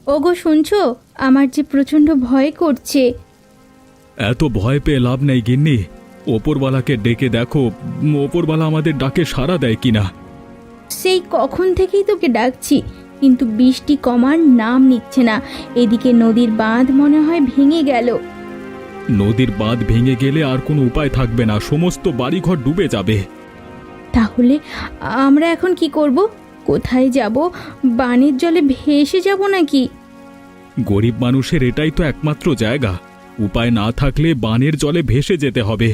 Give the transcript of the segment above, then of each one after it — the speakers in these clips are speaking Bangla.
ওগো শুনছো, আমার যে প্রচণ্ড ভয় করছে। এত ভয় পেয়ে লাভ নেই গিন্নি, ওপরওয়ালাকে ডেকে দেখো ওপরওয়ালা আমাদের ডাকে সাড়া দেয় কিনা। সেই কখন থেকেই তোকে ডাকছি, কিন্তু বৃষ্টি কমার নাম নিচ্ছে না। এদিকে নদীর বাঁধ মনে হয় ভেঙে গেল। নদীর বাঁধ ভেঙে গেলে আর কোনো উপায় থাকবে না, সমস্ত বাড়িঘর ডুবে যাবে। তাহলে আমরা এখন কি করব? কোথায় যাব? বানের জলে ভেসে যাব নাকি? গরিব মানুষের এটাই তো একমাত্র জায়গা, উপায় না থাকলে বানের জলে ভেসে যেতে হবে।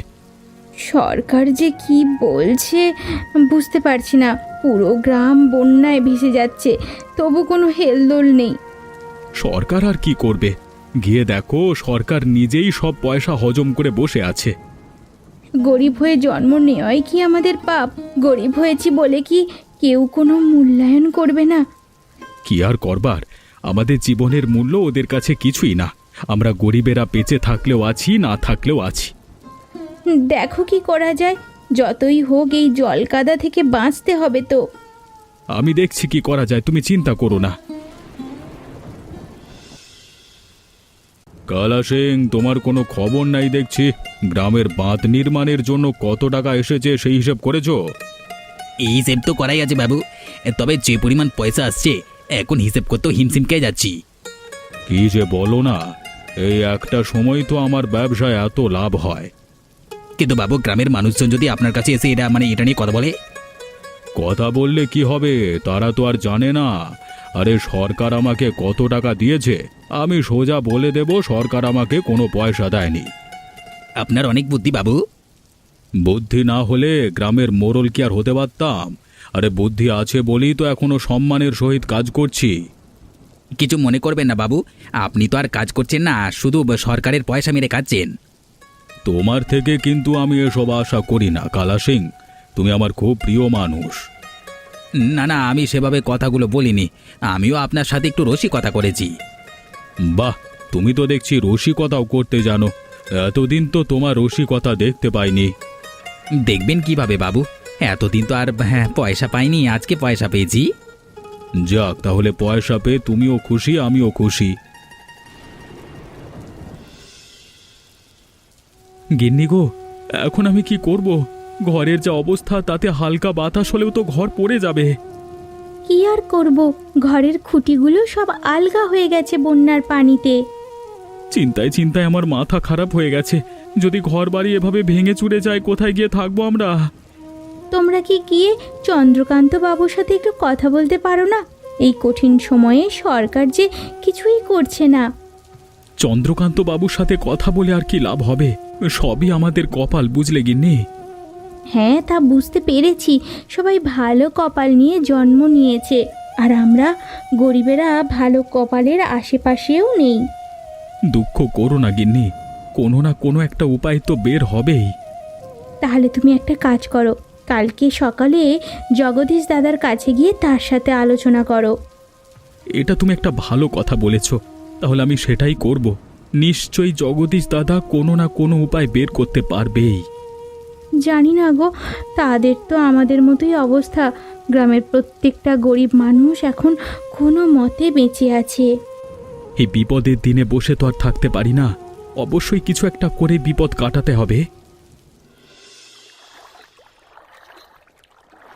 সরকার যে কি বলছে বুঝতে পারছি না। পুরো গ্রাম বন্যায় ভেসে যাচ্ছে, তবু কোনো হেলদোল নেই। সরকার আর কি করবে? গিয়ে দেখো সরকার নিজেই সব পয়সা হজম করে বসে আছে। গরিব হয়ে জন্ম নেওয়াই কি আমাদের পাপ? গরিব হয়েছি বলে কি কেউ কোনো মূল্যায়ন করবে না? কি আর করবার, আমাদের জীবনের মূল্য ওদের কাছে কিছুই না। আমরা গরিবেরা বেঁচে থাকলেও আছি, না থাকলেও আছি। দেখো কি করা যায়। যতই হোক এই জলকাদা থেকে বাঁচতে হবে তো। আমি দেখছি কি করা যায়, তুমি চিন্তা করো না। কালা সিং, তোমার কোনো খবর নাই দেখছি। গ্রামের বাঁধ নির্মাণের জন্য কত টাকা এসেছে সেই হিসেব করেছো? এই হিসেব তো করাই আছে বাবু, তবে যে পরিমাণ পয়সা আসছে এখন হিসেব করতেও হিমশিম খেয়ে যাচ্ছি। কি যে বলো না, এই একটা সময় তো আমার ব্যবসায় এত লাভ হয়। কিন্তু বাবু, গ্রামের মানুষজন যদি আপনার কাছে এসে এটা নিয়ে কথা বলে? কথা বললে কি হবে, তারা তো আর জানে না। আরে সরকার আমাকে কত টাকা দিয়েছে আমি সোজা বলে দেব সরকার আমাকে কোনো পয়সা দেয়নি। আপনার অনেক বুদ্ধি বাবু। বুদ্ধি না হলে গ্রামের মোড়ল কি আর হতে পারতাম? আরে বুদ্ধি আছে বলেই তো এখনো সম্মানের সহিত কাজ করছি। কিছু মনে করবেন না বাবু, আপনি তো আর কাজ করছেন না, শুধু সরকারের পয়সা মেরে খাচ্ছেন। তোমার থেকে কিন্তু আমি এসব আশা করি না কালা সিং, তুমি আমার খুব প্রিয় মানুষ। না না, আমি সেভাবে কথাগুলো বলিনি, আমিও আপনার সাথে একটু রসিকতা করেছি। বাহ, তুমি তো দেখছি রসিকতাও করতে জানো। এতদিন তো তোমার রসিকতা দেখতে পাইনি। দেখবেন কিভাবে বাবু, এতদিন তো আর পয়সা পাইনি, আজকে পয়সা পেয়েছি। যাক, তাহলে পয়সা পেয়ে তুমিও খুশি, আমিও খুশি। গিন্নি গো, এখন আমি কি করব? ঘরের যা অবস্থা তাতে হালকা বাতাস হলেও তো ঘর পড়ে যাবে। কি আর করব, ঘরের খুঁটিগুলো সব আলগা হয়ে গেছে বন্যার পানিতে। চিন্তায় চিন্তায় আমার মাথা খারাপ হয়ে গেছে। যদি ঘর বাড়ি এভাবে ভেঙে চুরে যায়, কোথায় গিয়ে থাকবো আমরা? তোমরা কি গিয়ে চন্দ্রকান্ত বাবুর সাথে একটু কথা বলতে পারো না? এই কঠিন সময়ে সরকার যে কিছুই করছে না। চন্দ্রকান্ত বাবুর সাথে কথা বলে আর কি লাভ হবে? সবই আমাদের কপাল, বুঝলে গিন্নি? হ্যাঁ, তা বুঝতে পেরেছি। সবাই ভালো কপাল নিয়ে জন্ম নিয়েছে, আর আমরা গরিবেরা ভালো কপালের আশেপাশেও নেই। দুঃখ করো না গিন্নি, কোনো না কোনো একটা উপায় তো বের হবেই। তাহলে তুমি একটা কাজ করো, কালকে সকালে জগদীশ দাদার কাছে গিয়ে তার সাথে আলোচনা করো। এটা তুমি একটা ভালো কথা বলেছ, তাহলে আমি সেটাই করব। নিশ্চয়ই জগদীশ দাদা কোনো না কোনো উপায় বের করতে পারবেই। জানি না গো, তাদের তো আমাদের মতোই অবস্থা। গ্রামের প্রত্যেকটা গরিব মানুষ এখন কোনো মতে বেঁচে আছে। এই বিপদের দিনে বসে তো আর থাকতে পারি না, অবশ্যই কিছু একটা করে বিপদ কাটাতে হবে।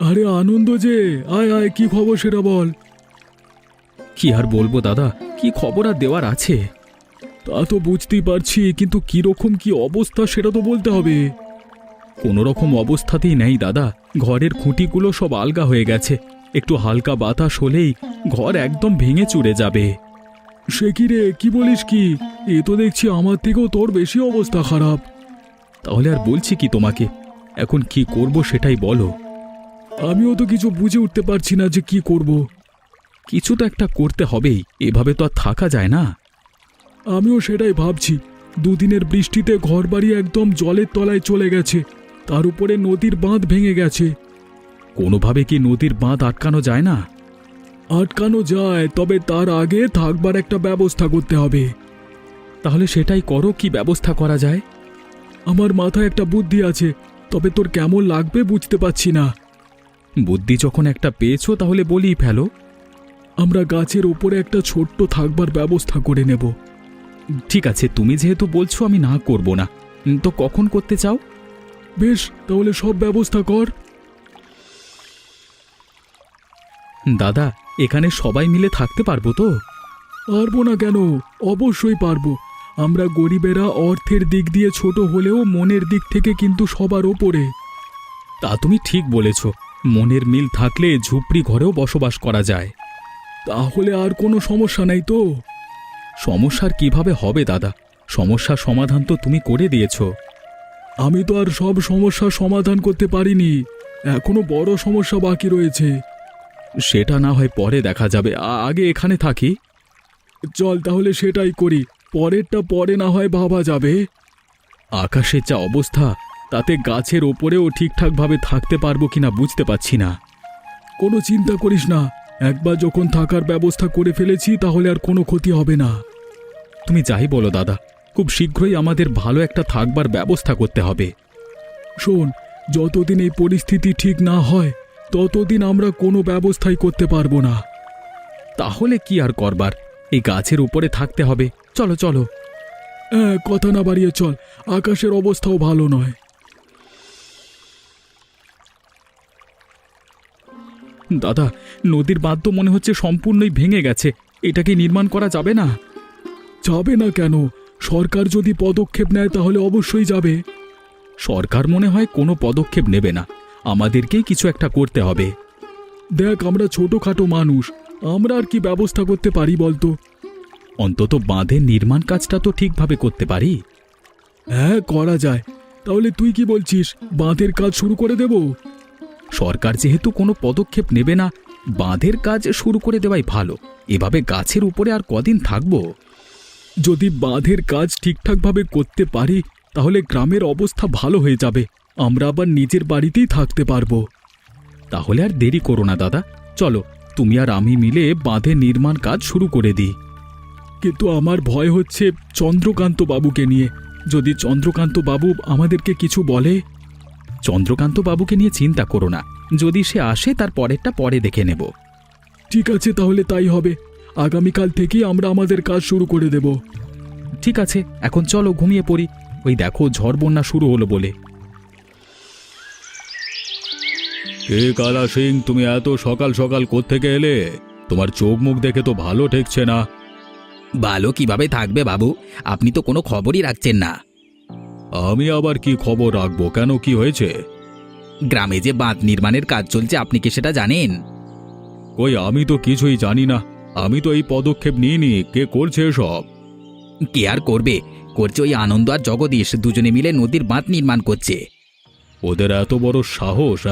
আরে আনন্দ যে, আয় আয়, কি খবর সেটা বল। কি আর বলবো দাদা, কি খবর আর দেওয়ার আছে? তা তো বুঝতেই পারছি, কিন্তু কিরকম কি অবস্থা সেটা তো বলতে হবে। কোনো রকম অবস্থাতেই নেই দাদা, ঘরের খুঁটিগুলো সব আলগা হয়ে গেছে। একটু হালকা বাতাস হলেই ঘর একদম ভেঙে চুরে যাবে। সে কি রে, কি বলিস কি? এ তো দেখছি আমার থেকেও তোর বেশি অবস্থা খারাপ। তাহলে আর বলছি কি তোমাকে, এখন কি করব সেটাই বলো। আমিও তো কিছু বুঝে উঠতে পারছি না যে কি করব। কিছু তো একটা করতে হবেই, এভাবে তো আর থাকা যায় না। আমিও সেটাই ভাবছি। দুদিনের বৃষ্টিতে ঘরবাড়ি একদম জলের তলায় চলে গেছে, তার উপরে নদীর বাঁধ ভেঙে গেছে। কোনোভাবে কি নদীর বাঁধ আটকানো যায় না? আটকানো যায়, তবে তার আগে থাকবার একটা ব্যবস্থা করতে হবে। তাহলে সেটাই করো, কি ব্যবস্থা করা যায়? আমার মাথায় একটা বুদ্ধি আছে, তবে তোর কেমন লাগবে বুঝতে পারছি না। বুদ্ধি যখন একটা পেয়েছো তাহলে বলেই ফেলো। আমরা গাছের ওপরে একটা ছোট্ট থাকবার ব্যবস্থা করে নেব। ঠিক আছে, তুমি যেহেতু বলছো আমি না করব না। তো কখন করতে চাও? বেশ, তাহলে সব ব্যবস্থা কর। দাদা, এখানে সবাই মিলে থাকতে পারবো তো? পারবো না কেন, অবশ্যই পারবো। আমরা গরিবেরা অর্থের দিক দিয়ে ছোট হলেও মনের দিক থেকে কিন্তু সবার ওপরে। তা তুমি ঠিক বলেছ, মনের মিল থাকলে ঝুপড়ি ঘরেও বসবাস করা যায়। তাহলে আর কোনো সমস্যা নাই তো? সমস্যার কিভাবে হবে দাদা? সমস্যার সমাধান তো তুমি করে দিয়েছ। আমি তো আর সব সমস্যার সমাধান করতে পারিনি, এখনো বড় সমস্যা বাকি রয়েছে। সেটা না হয় পরে দেখা যাবে, আগে এখানে থাকি। চল তাহলে সেটাই করি, পরেরটা পরে না হয় ভাবা যাবে। আকাশের যা অবস্থা, তাতে গাছের ওপরেও ঠিকঠাকভাবে থাকতে পারবো কিনা বুঝতে পারছি না। কোনো চিন্তা করিস না, একবার যখন থাকার ব্যবস্থা করে ফেলেছি তাহলে আর কোনো ক্ষতি হবে না। তুমি যাই বলো দাদা, খুব শীঘ্রই আমাদের ভালো একটা থাকবার ব্যবস্থা করতে হবে। শোন, যতদিন এই পরিস্থিতি ঠিক না হয় ততদিন আমরা কোনো ব্যবস্থাই করতে পারবো না। তাহলে কি আর করবার, এই গাছের উপরে থাকতে হবে। চলো চলো। কথা না বাড়িয়ে চল, আকাশের অবস্থাও ভালো নয়। দাদা, নদীর বাঁধ তো মনে হচ্ছে সম্পূর্ণই ভেঙে গেছে, এটাকে নির্মাণ করা যাবে না? যাবে না কেন? সরকার যদি পদক্ষেপ নেয় তাহলে অবশ্যই যাবে। সরকার মনে হয় কোনো পদক্ষেপ নেবে না, আমাদেরকেই কিছু একটা করতে হবে। দেখ, আমরা ছোটখাটো মানুষ, আমরা আর কি ব্যবস্থা করতে পারি বলতো? অন্তত বাঁধের নির্মাণ কাজটা তো ঠিকভাবে করতে পারি। হ্যাঁ, করা যায়। তাহলে তুই কি বলছিস, বাঁধের কাজ শুরু করে দেব? সরকার যেহেতু কোনো পদক্ষেপ নেবে না, বাঁধের কাজ শুরু করে দেওয়াই ভালো। এভাবে গাছের উপরে আর কদিন থাকবো? যদি বাঁধের কাজ ঠিকঠাকভাবে করতে পারি তাহলে গ্রামের অবস্থা ভালো হয়ে যাবে, আমরা আবার নিজের বাড়িতেই থাকতে পারবো। তাহলে আর দেরি করো না দাদা, চলো তুমি আর আমি মিলে বাঁধের নির্মাণ কাজ শুরু করে দিই। কিন্তু আমার ভয় হচ্ছে চন্দ্রকান্ত বাবুকে নিয়ে। যদি চন্দ্রকান্ত বাবু আমাদেরকে কিছু বলে? চন্দ্রকান্ত বাবুকে নিয়ে চিন্তা করো না, যদি সে আসে তার পরেরটা পরে দেখে নেব। ঠিক আছে, তাহলে তাই হবে। আগামীকাল থেকেই আমরা আমাদের কাজ শুরু করে দেব। ঠিক আছে, এখন চলো ঘুমিয়ে পড়ি। ওই দেখো ঝড় বন্যা শুরু হলো বলে। কে কালা সিং, তুমি এত সকাল সকাল কোত্থেকে এলে? তোমার চোখ মুখ দেখে তো ভালো ঠেকছে না। ভালো কিভাবে থাকবে বাবু, আপনি তো কোনো খবরই রাখছেন না। আমি আবার কি খবর রাখবো? কেন, কি হয়েছে? গ্রামে যে বাঁধ নির্মাণের কাজ চলছে, আপনি কি সেটা জানেন? কই, আমি তো কিছুই জানি না। আমি তো এই পদক্ষেপ নিইনি। কে করছে এসব? কে আর করবে, করছে ওই আনন্দ আর জগদীশ, দুজনে মিলে নদীর বাঁধ নির্মাণ করছে। ওদের এত বড় সাহস,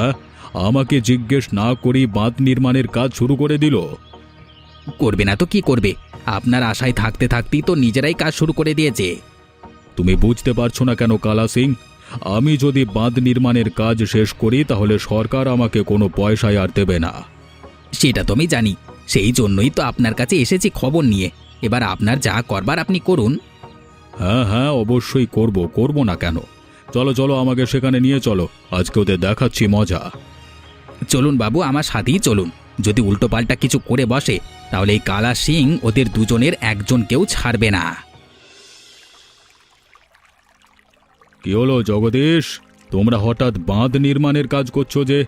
আমাকে জিজ্ঞেস না করেই বাঁধ নির্মাণের কাজ শুরু করে দিল। করবে না তো কি করবে, আপনার আশায় থাকতে থাকতেই তো নিজেরাই কাজ শুরু করে দিয়েছে। তুমি বুঝতে পারছো না কেন কালা সিং? আমি যদি বাঁধ নির্মাণের কাজ শেষ করি তাহলে সরকার আমাকে কোনো পয়সাই আর দেবে না। সেটা তো আমি জানি, সেই জন্যই তো আপনার কাছে এসেছি খবর নিয়ে। এবার আপনার যা করবার আপনি করুন। হ্যাঁ হ্যাঁ, অবশ্যই করব না কেন? চলো চলো, আমাকে সেখানে নিয়ে চলো, আজকে ওদের দেখাচ্ছি মজা। চলুন বাবু, আমার সাথেই চলুন। যদি উল্টোপাল্টা কিছু করে বসে তাহলে এই কালা সিং ওদের দুজনের একজনকেও ছাড়বে না। কি হলো জগদীশ, তোমরা হঠাৎ বাঁধ নির্মাণের কাজ করছো যে?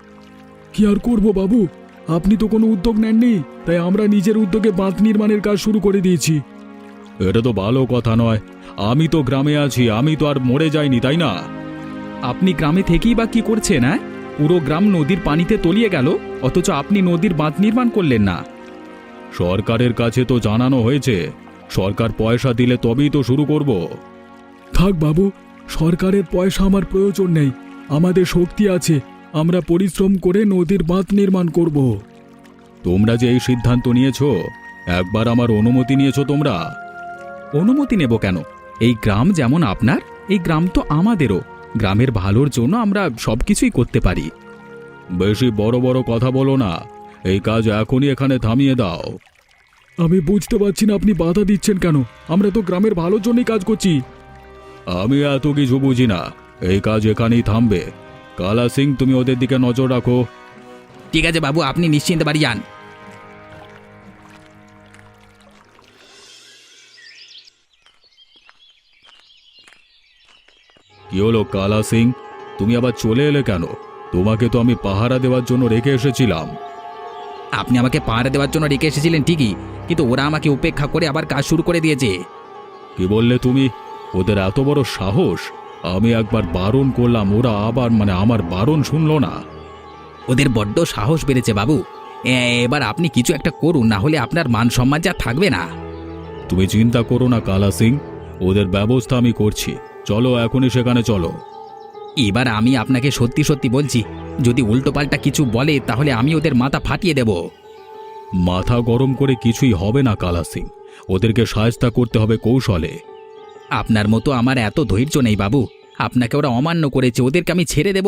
কি আর করব বাবু, আপনি তো কোনো উদ্যোগ নেননি, তাই আমরা নিজের উদ্যোগে বাঁধ নির্মাণের কাজ শুরু করে দিয়েছি। এটা তো ভালো কথা নয়। আমি তো গ্রামে আছি, আমি তো আর মরে যাইনি, তাই না? আপনি গ্রামে থেকেই বা কি করছেন? পুরো গ্রাম নদীর পানিতে তলিয়ে গেল, অথচ আপনি নদীর বাঁধ নির্মাণ করলেন না। সরকারের কাছে তো জানানো হয়েছে, সরকার পয়সা দিলে তবেই তো শুরু করব। থাক বাবু, সরকারের পয়সা আমার প্রয়োজন নেই। আমাদের শক্তি আছে, আমরা পরিশ্রম করে নদীর বাঁধ নির্মাণ করব। তোমরা যে এই সিদ্ধান্ত নিয়েছো, একবার আমার অনুমতি নিয়েছো তোমরা? অনুমতি নেব কেন? এই গ্রাম যেমন আপনার, এই গ্রাম তো আমাদেরও। গ্রামের ভালোর জন্য আমরা সবকিছুই করতে পারি। বেশি বড় বড় কথা বলো না, এই কাজ এখনই এখানে থামিয়ে দাও। আমি বুঝতে পারছি না আপনি বাধা দিচ্ছেন কেন? আমরা তো গ্রামের ভালোর জন্যই কাজ করছি। আমি এত কিছু বুঝি না, এই কাজ এখানেই থামবে। কালা সিং, তুমি ওদের দিকে নজর রাখো। ঠিক আছে বাবু, আপনি নিশ্চিন্তে বাড়ি যান। কি হলো কালা সিং, তুমি আবার চলে এলে কেন? তোমাকে তো আমি পাহারা দেওয়ার জন্য রেখে এসেছিলাম। আপনি আমাকে পাহারা দেওয়ার জন্য রেখে এসেছিলেন ঠিকই, কিন্তু ওরা আমাকে উপেক্ষা করে আবার কাজ শুরু করে দিয়েছে। কি বললে তুমি? ওদের এত বড় সাহস! আমি একবার বারণ করলাম, ওরা আবার আমার বারণ শুনলো না। ওদের বড্ড সাহস বেড়েছে বাবু। এবার আপনি কিছু একটা করুন, না হলে আপনার মান সম্মান যা থাকবে না। তুমি চিন্তা করো না কালা সিং, ওদের ব্যবস্থা আমি করছি। চলো এখনই সেখানে চলো। এবার আমি আপনাকে সত্যি সত্যি বলছি, যদি উল্টোপাল্টা কিছু বলে তাহলে আমি ওদের মাথা ফাটিয়ে দেব। মাথা গরম করে কিছুই হবে না কালা সিং, ওদেরকে সাহায্য করতে হবে কৌশলে। আপনার মতো আমার এত ধৈর্য নেই বাবু। আপনাকে ওরা অমান্য করেছে, ওদেরকে আমি ছেড়ে দেব?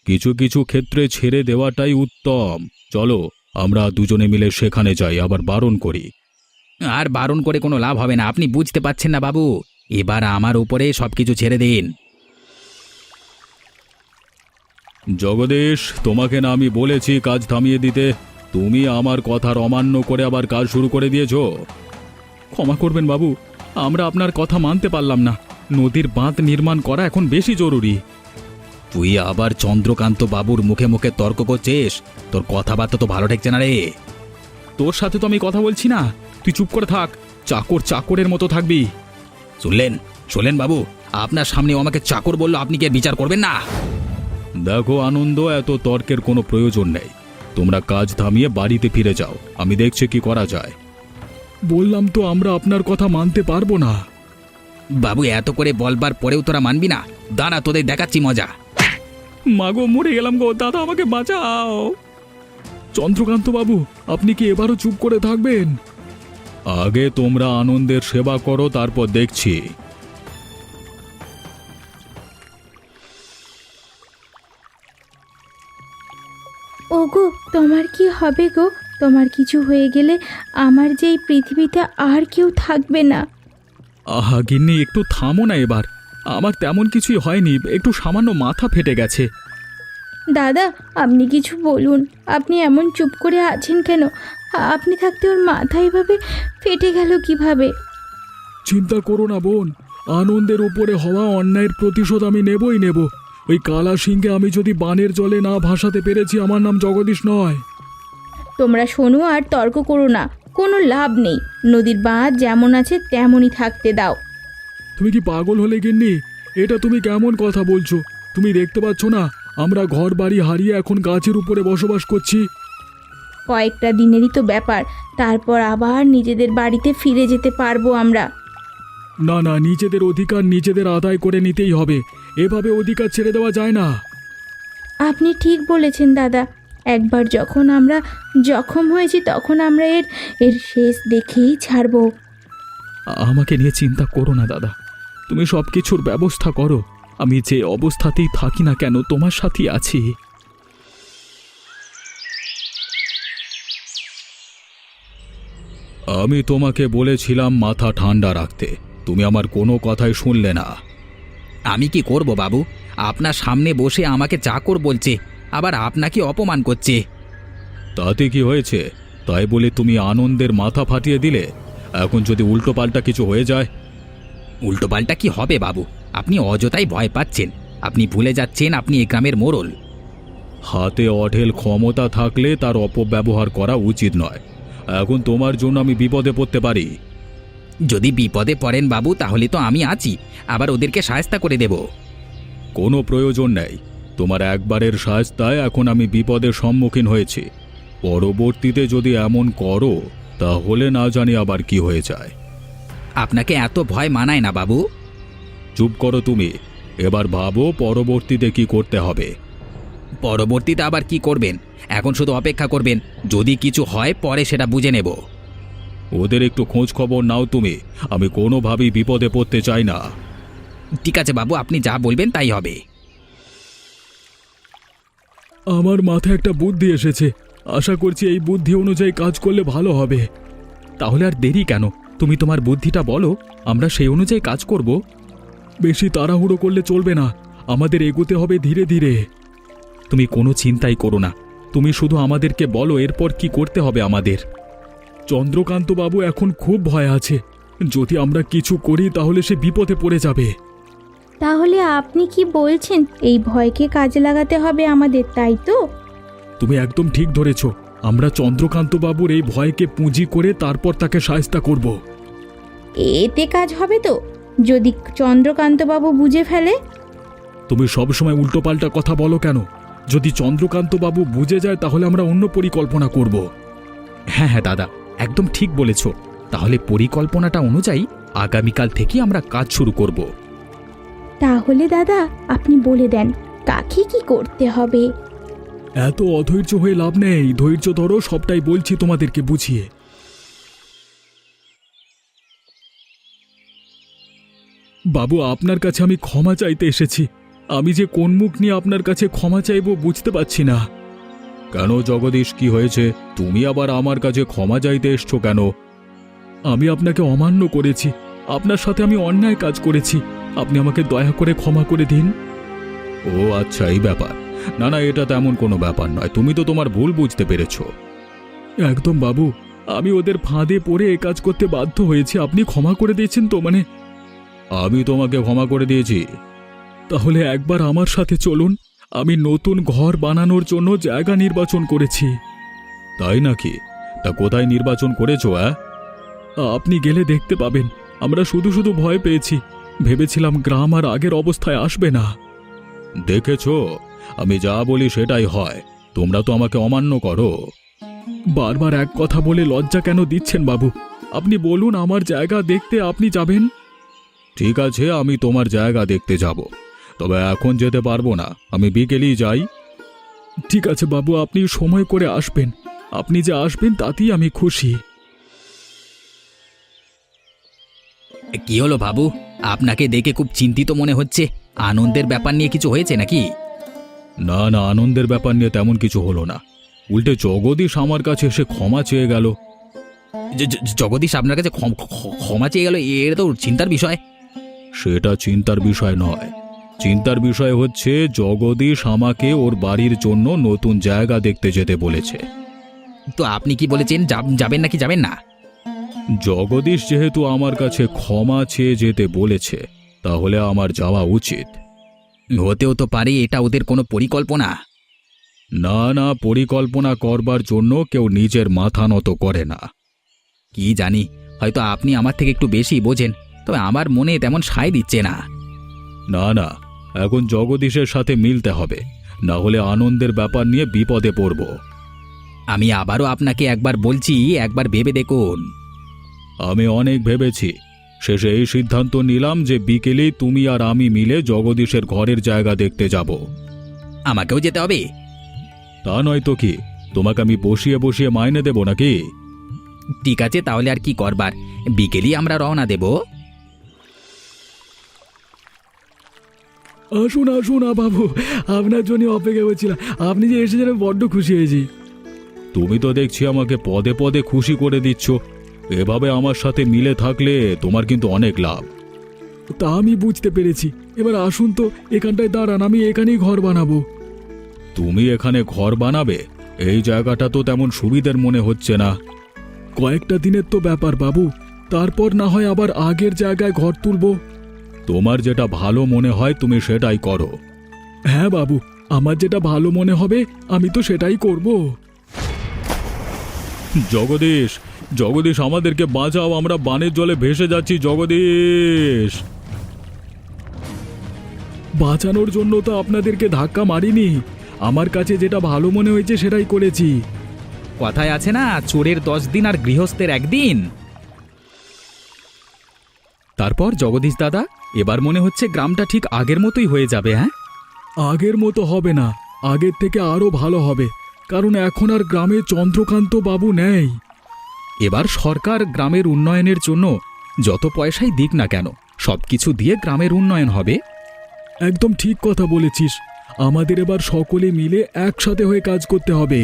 কিছু কিছু ক্ষেত্রে ছেড়ে দেওয়াটাই উত্তম। চলো আমরা দুজনে মিলে সেখানে যাই, আবার বারণ করি। আর বারণ করে কোনো লাভ হবে না, আপনি বুঝতে পারছেন না বাবু। এবার আমার উপরে সবকিছু ছেড়ে দিন। জগদীশ, তোমাকে না আমি বলেছি কাজ থামিয়ে দিতে? তুমি আমার কথার অমান্য করে আবার কাজ শুরু করে দিয়েছো। ক্ষমা করবেন বাবু, আমরা আপনার কথা মানতে পারলাম না। নদীর বাঁধ নির্মাণ করা এখন বেশি জরুরি। তুই আবার চন্দ্রকান্ত বাবুর মুখে মুখে তর্ক করছিস? তোর কথাবার্তা তো ভালো ঠেকছে না রে। তোর সাথে তো আমি কথা বলছি না, তুই চুপ করে থাক। চাকর চাকরের মতো থাকবি। শুনলেন বাবু, আপনার সামনে আমাকে চাকর বললো, আপনি কি বিচার করবেন না? দেখো আনন্দ, এত তর্কের কোনো প্রয়োজন নেই। তোমরা কাজ থামিয়ে বাড়িতে ফিরে যাও, আমি দেখছি কি করা যায়। বললাম তো আমরা আপনার কথা মানতে পারবো না। বাবু, এত করে বলবার পরেও তোরা মানবি না? দাঁড়া, তোদের দেখাচ্ছি মজা। মাগো, মরে গেলাম গো, দাদা আমাকে বাঁচাও। চন্দ্রকান্ত বাবু, আপনি কি এবারও চুপ করে থাকবেন? আগে তোমরা আনন্দের সেবা করো, তারপর দেখছি। ওগো, তোমার কি হবে গো? তোমার কিছু হয়ে গেলে আমার যে এই পৃথিবীতে আর কেউ থাকবে না। আহা গিন্নি, একটু থামো না এবার। আমার তেমন কিছুই হয়নি, একটু সামান্য মাথা ফেটে গেছে। দাদা, আপনি কিছু বলুন। আপনি এমন চুপ করে আছেন কেন? আপনি থাকতে ওর মাথা এভাবে ফেটে গেল কিভাবে? চিন্তা করো না বোন, আনন্দের উপরে হওয়া অন্যায়ের প্রতিশোধ আমি নেবই নেব। ওই কালা সিংকে আমি যদি বানের জলে না ভাসাতে পেরেছি, আমার নাম জগদীশ নয়। তোমরা শোনো আর তর্ক করো না, কোনো লাভ নেই। নদীর বাঁধ যেমন আছে তেমনই থাকতে দাও। তুমি কি পাগল হলে গিন্নি? এটা তুমি কেমন কথা বলছো? তুমি দেখতে পাচ্ছ না আমরা ঘর বাড়ি হারিয়ে এখন গাছের উপরে বসবাস করছি? কয়েকটা দিনেরই তো ব্যাপার, তারপর আবার নিজেদের বাড়িতে ফিরে যেতে পারবো আমরা। না না, নিজেদের অধিকার নিজেদের আদায় করে নিতেই হবে। এভাবে অধিকার ছেড়ে দেওয়া যায় না। আপনি ঠিক বলেছেন দাদা। একবার যখন আমরা জখম হয়েছি তখন আমরা এর শেষ দেখেই ছাড়বো। আমাকে নিয়ে চিন্তা করো না দাদা, তুমি সব কিছুর ব্যবস্থা করো। আমি যে অবস্থাতেই থাকি না কেন, তোমার সাথেই আছি। আমি তোমাকে বলেছিলাম মাথা ঠান্ডা রাখতে, তুমি আমার কোনো কথাই শুনলে না। আমি কি করব বাবু? আপনার সামনে বসে আমাকে চাকর বলছে, আবার আপনাকে অপমান করছে। তাতে কি হয়েছে? তাই বলে তুমি আনন্দের মাথা ফাটিয়ে দিলে? এখন যদি উল্টোপাল্টা কিছু হয়ে যায়? উল্টোপাল্টা কি হবে বাবু? আপনি অযথাই ভয় পাচ্ছেন। আপনি ভুলে যাচ্ছেন আপনি এ গ্রামের মোড়ল। হাতে অঢেল ক্ষমতা থাকলে তার অপব্যবহার করা উচিত নয়। এখন তোমার জন্য আমি বিপদে পড়তে পারি। যদি বিপদে পড়েন বাবু, তাহলে তো আমি আছি, আবার ওদেরকে সাহায্য করে দেব। কোনো প্রয়োজন নেই, তোমার একবারের সাহায্যতায় এখন আমি বিপদের সম্মুখীন হয়েছি। পরবর্তীতে যদি এমন করো তাহলে না জানি আবার কি হয়ে যায়। আপনাকে এত ভয় মানায় না বাবু। চুপ করো তুমি, এবার ভাবো পরবর্তীতে কি করতে হবে। পরবর্তীতে আবার কি করবেন? এখন শুধু অপেক্ষা করবেন, যদি কিছু হয় পরে সেটা বুঝে নেব। ওদের একটু খোঁজ খবর নাও তুমি, আমি কোনোভাবেই বিপদে পড়তে চাই না। ঠিক আছে বাবু, আপনি যা বলবেন তাই হবে। আমার মাথায় একটা বুদ্ধি এসেছে, আশা করছি এই বুদ্ধি অনুযায়ী কাজ করলে ভালো হবে। তাহলে আর দেরি কেন? তুমি তোমার বুদ্ধিটা বলো, আমরা সেই অনুযায়ী কাজ করব। বেশি তাড়াহুড়ো করলে চলবে না, আমাদের এগোতে হবে ধীরে ধীরে। তুমি কোনো চিন্তাই করো না, তুমি শুধু আমাদেরকে বলো এরপর কি করতে হবে আমাদের। চন্দ্রকান্ত বাবু এখন খুব ভয় আছে, যদি আমরা কিছু করি তাহলে সে বিপদে পড়ে যাবে। তাহলে আপনি কি বলছেন এই ভয়কে কাজে লাগাতে হবে আমাদের, তাই তো? তুমি একদম ঠিক ধরেছ। আমরা চন্দ্রকান্ত বাবুর এই ভয়কে পুঁজি করে তারপর তাকে শায়েস্তা করব। এতে কাজ হবে তো? যদি চন্দ্রকান্তবাবু বুঝে ফেলে? তুমি সবসময় উল্টোপাল্টা কথা বলো কেন? যদি চন্দ্রকান্ত বাবু বুঝে যায় তাহলে আমরা অন্য পরিকল্পনা করব। হ্যাঁ হ্যাঁ দাদা, একদম ঠিক বলেছ। তাহলে পরিকল্পনাটা অনুযায়ী আগামীকাল থেকে আমরা কাজ শুরু করব। তাহলে দাদা আপনি বলে দেন কাকে কি করতে হবে। এত অধৈর্য হয়ে লাভ নেই, ধৈর্য ধরো, সবটাই বলছি তোমাদেরকে বুঝিয়ে। বাবু, আপনার কাছে আমি ক্ষমা চাইতে এসেছি। আমি যে কোন মুখ নিয়ে আপনার কাছে ক্ষমা চাইবো বুঝতে পারছি না। কেন জগদীশ, কি হয়েছে? তুমি আবার আমার কাছে ক্ষমা চাইতে এসছো কেন? আমি আপনাকে অমান্য করেছি, আপনার সাথে আমি অন্যায় কাজ করেছি। আপনি আমাকে দয়া করে ক্ষমা করে দিন। ও আচ্ছা, এই ব্যাপার। না না, এটা তেমন কোনো ব্যাপার নয়, তুমি তো তোমার ভুল বুঝতে পেরেছো। একদম বাবু, আমি ওদের ফাঁদে পড়ে এ কাজ করতে বাধ্য হয়েছি। আপনি ক্ষমা করে দিয়েছেন তো? মানে আমি তোমাকে ক্ষমা করে দিয়েছি। তাহলে একবার আমার সাথে চলুন। আমি নতুন ঘর বানানোর জন্য জায়গা নির্বাচন করেছি। তাই নাকি? তা কোথায় নির্বাচন করেছো? আপনি গেলে দেখতে পাবেন। আমরা শুধু শুধু ভয় পেয়েছি, ভেবেছিলাম গ্রাম আর আগের অবস্থায় আসবে না। দেখেছো, আমি যা বলি সেটাই হয়। তোমরা তো আমাকে অমান্য করো। বারবার এক কথা বলে লজ্জা কেন দিচ্ছেন বাবু? আপনি বলুন, আমার জায়গা দেখতে আপনি যাবেন। ঠিক আছে, আমি তোমার জায়গা দেখতে যাব, তবে এখন যেতে পারবো না, আমি বিকেলেই যাই। ঠিক আছে বাবু, আপনি সময় করে আসবেন। আপনি যে আসবেন তাতেই আমি খুশি। কি হলো বাবু, আপনাকে দেখে খুব চিন্তিত মনে হচ্ছে। আনন্দের ব্যাপার নিয়ে কিছু হয়েছে নাকি? না না, আনন্দের ব্যাপার নিয়ে তেমন কিছু হলো না। উল্টে জগদীশ আমার কাছে এসে ক্ষমা চেয়ে গেল। জগদীশ আপনার কাছে ক্ষমা চেয়ে গেল? এটা তো চিন্তার বিষয়। সেটা চিন্তার বিষয় নয়। চিন্তার বিষয় হচ্ছে জগদীশ আমাকে ওর বাড়ির জন্য নতুন জায়গা দেখতে যেতে বলেছে। তো আপনি কি বলেছেন, যাবেন নাকি যাবেন না? জগদীশ যেহেতু আমার কাছে ক্ষমা চেয়ে যেতে বলেছে, তাহলে আমার যাওয়া উচিত। হতেও তো পারে এটা ওদের কোনো পরিকল্পনা। না না, পরিকল্পনা করবার জন্য কেউ নিজের মাথা নত করে না। কি জানি, হয়তো আপনি আমার থেকে একটু বেশি বোঝেন, তবে আমার মনে তেমন সায় দিচ্ছে না। না না, এখন জগদীশের সাথে মিলতে হবে, না হলে আনন্দের ব্যাপার নিয়ে বিপদে পড়ব। আমি আবারও আপনাকে একবার বলছি, একবার ভেবে দেখুন। আমি অনেক ভেবেছি, শেষে এই সিদ্ধান্ত নিলাম যে বিকেলেই তুমি আর আমি মিলে জগদীশের ঘরের জায়গা দেখতে যাব। আমাকেও যেতে হবে? তা নয় তো কি, তোমাকে আমি বসিয়ে বসিয়ে মাইনে দেব নাকি? ঠিক আছে, তাহলে আর কি করবার, বিকেলই আমরা রওনা দেব। আসুন আসুন বাবু, আপনার জন্য অপেক্ষা করছিলাম। আপনি যে এসেছেন বড্ড খুশি হয়েছি। তুমি তো দেখছি আমাকে পদে পদে খুশি করে দিচ্ছ। এভাবে আমার সাথে মিলে থাকলে তোমার কিন্তু অনেক লাভ। তা আমি বুঝতে পেরেছি। এবার আসুন তো, এখানটায় দাঁড়ান, আমি এখানেই ঘর বানাবো। তুমি এখানে ঘর বানাবে? এই জায়গাটা তো তেমন সুবিধার মনে হচ্ছে না। কয়েকটা দিনের তো ব্যাপার বাবু, তারপর না হয় আবার আগের জায়গায় ঘর তুলব। তোমার যেটা ভালো মনে হয় তুমি সেটাই করো। হ্যাঁ বাবু, আমার যেটা ভালো মনে হবে আমি তো সেটাই করব। জগদীশ, জগদীশ, আমাদেরকে বাঁচাও, আমরা বানের জলে ভেসে যাচ্ছি। জগদীশ, বাঁচানোর জন্য তো আপনাদেরকে ধাক্কা মারিনি, আমার কাছে যেটা ভালো মনে হয়েছে সেটাই করেছি। কথায় আছে না, চোরের 10 দিন আর গৃহস্থের 1 দিন। তারপর জগদীশ দাদা, এবার মনে হচ্ছে গ্রামটা ঠিক আগের মতোই হয়ে যাবে। হ্যাঁ, আগের মতো হবে না, আগের থেকে আরো ভালো হবে, কারণ এখন আর গ্রামে চন্দ্রকান্ত বাবু নেই। এবার সরকার গ্রামের উন্নয়নের জন্য যত পয়সাই দিক না কেন, সবকিছু দিয়ে গ্রামের উন্নয়ন হবে। একদম ঠিক কথা বলেছিস। আমাদের এবার সকলে মিলে একসাথে হয়ে কাজ করতে হবে।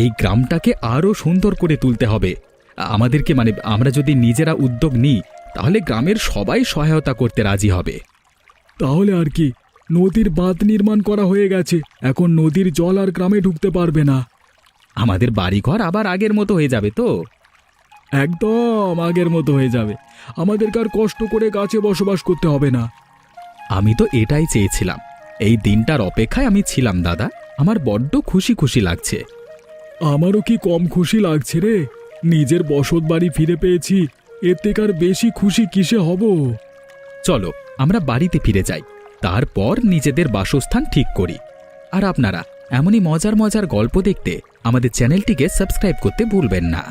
এই গ্রামটাকে আরো সুন্দর করে তুলতে হবে আমাদেরকে। মানে আমরা যদি নিজেরা উদ্যোগ নিই, তাহলে গ্রামের সবাই সহায়তা করতে রাজি হবে। তাহলে আর কি, নদীর বাঁধ নির্মাণ করা হয়ে গেছে, এখন নদীর জল আর গ্রামে ঢুকতে পারবে না। আমাদের বাড়িঘর আবার আগের মতো হয়ে যাবে তো? একদম আগের মতো হয়ে যাবে। আমাদেরকে আর কষ্ট করে গাছে বসবাস করতে হবে না। আমি তো এটাই চেয়েছিলাম। এই দিনটার অপেক্ষায় আমি ছিলাম দাদা। আমার বড্ড খুশি খুশি লাগছে। আমারও কি কম খুশি লাগছে রে। নিজের বসত বাড়ি ফিরে পেয়েছি, এর থেকে আর বেশি খুশি কিসে হব। চলো আমরা বাড়িতে ফিরে যাই, তারপর নিজেদের বাসস্থান ঠিক করি। আর আপনারা এমনই মজার মজার গল্প দেখতে আমাদের চ্যানেলটিকে সাবস্ক্রাইব করতে ভুলবেন না।